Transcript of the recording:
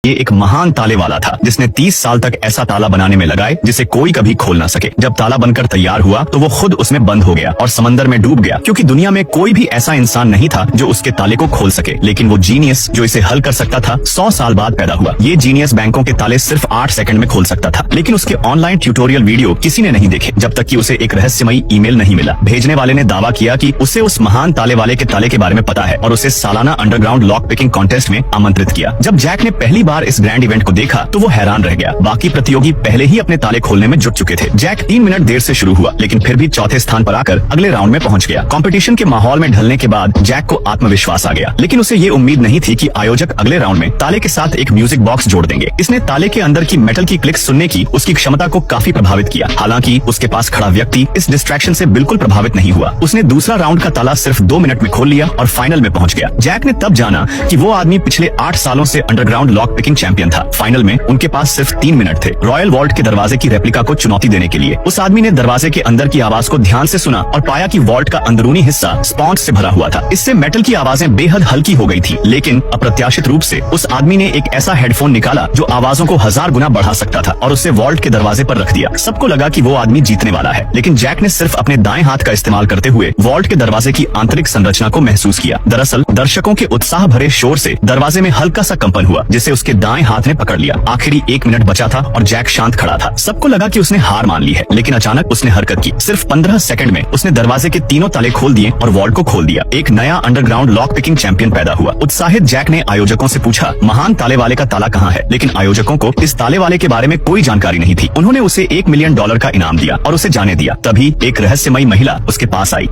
ये एक महान ताले वाला था जिसने 30 साल तक ऐसा ताला बनाने में लगाए जिसे कोई कभी खोल ना सके। जब ताला बनकर तैयार हुआ तो वो खुद उसमें बंद हो गया और समंदर में डूब गया, क्योंकि दुनिया में कोई भी ऐसा इंसान नहीं था जो उसके ताले को खोल सके। लेकिन वो जीनियस जो इसे हल कर सकता था 100 साल बाद पैदा हुआ। ये जीनियस बैंकों के ताले सिर्फ 8 सेकंड में खोल सकता था, लेकिन उसके ऑनलाइन ट्यूटोरियल वीडियो किसी ने नहीं देखे जब तक कि उसे एक रहस्यमयी ईमेल नहीं मिला। भेजने वाले ने दावा किया कि उसे उस महान ताले वाले के ताले के बारे में पता है और उसे सालाना अंडरग्राउंड लॉक पिकिंग कॉन्टेस्ट में आमंत्रित किया। जब जैक ने पहली बार इस ग्रैंड इवेंट को देखा तो वो हैरान रह गया। बाकी प्रतियोगी पहले ही अपने ताले खोलने में जुट चुके थे। जैक 3 मिनट देर से शुरू हुआ, लेकिन फिर भी चौथे स्थान पर आकर अगले राउंड में पहुंच गया। कंपटीशन के माहौल में ढलने के बाद जैक को आत्मविश्वास आ गया, लेकिन उसे ये उम्मीद नहीं थी कि आयोजक अगले राउंड में ताले के साथ एक म्यूजिक बॉक्स जोड़ देंगे। इसने ताले के अंदर की मेटल की क्लिक सुनने की उसकी क्षमता को काफी प्रभावित किया। हालांकि उसके पास खड़ा व्यक्ति इस डिस्ट्रैक्शन से बिल्कुल प्रभावित नहीं हुआ। उसने दूसरा राउंड का ताला सिर्फ 2 मिनट में खोल लिया और फाइनल में पहुंच गया। जैक ने तब जाना कि वो आदमी पिछले 8 सालों से अंडरग्राउंड लॉक पिकिंग चैंपियन था। फाइनल में उनके पास सिर्फ 3 मिनट थे रॉयल वॉल्ट के दरवाजे की रेप्लिका को चुनौती देने के लिए। उस आदमी ने दरवाजे के अंदर की आवाज को ध्यान से सुना और पाया कि वॉल्ट का अंदरूनी हिस्सा स्पॉन्ज से भरा हुआ था। इससे मेटल की आवाजें बेहद हल्की हो गई थी, लेकिन अप्रत्याशित रूप से उस आदमी ने एक ऐसा हेडफोन निकाला जो आवाजों को 1000 गुना बढ़ा सकता था और उसे वॉल्ट के दरवाजे पर रख दिया। सबको लगा कि वो आदमी जीतने वाला है, लेकिन जैक ने सिर्फ अपने दाएं हाथ का इस्तेमाल करते हुए वॉल्ट के दरवाजे की आंतरिक संरचना को महसूस किया। दरअसल दर्शकों के उत्साह भरे शोर से दरवाजे में हल्का सा कंपन हुआ, जिसे उसके दाएं हाथ ने पकड़ लिया। आखिरी 1 मिनट बचा था और जैक शांत खड़ा था। सबको लगा कि उसने हार मान ली है, लेकिन अचानक उसने हरकत की। सिर्फ 15 सेकंड में उसने दरवाजे के तीनों ताले खोल दिए और वॉल्ट को खोल दिया। एक नया अंडरग्राउंड लॉक पिकिंग चैंपियन पैदा हुआ। उत्साहित जैक ने आयोजकों से पूछा, महान ताले वाले का ताला कहाँ है? लेकिन आयोजकों को इस ताले वाले के बारे में कोई जानकारी नहीं थी। उन्होंने उसे $1 मिलियन का इनाम दिया और उसे जाने दिया। तभी एक रहस्यमयी महिला उसके पास आई।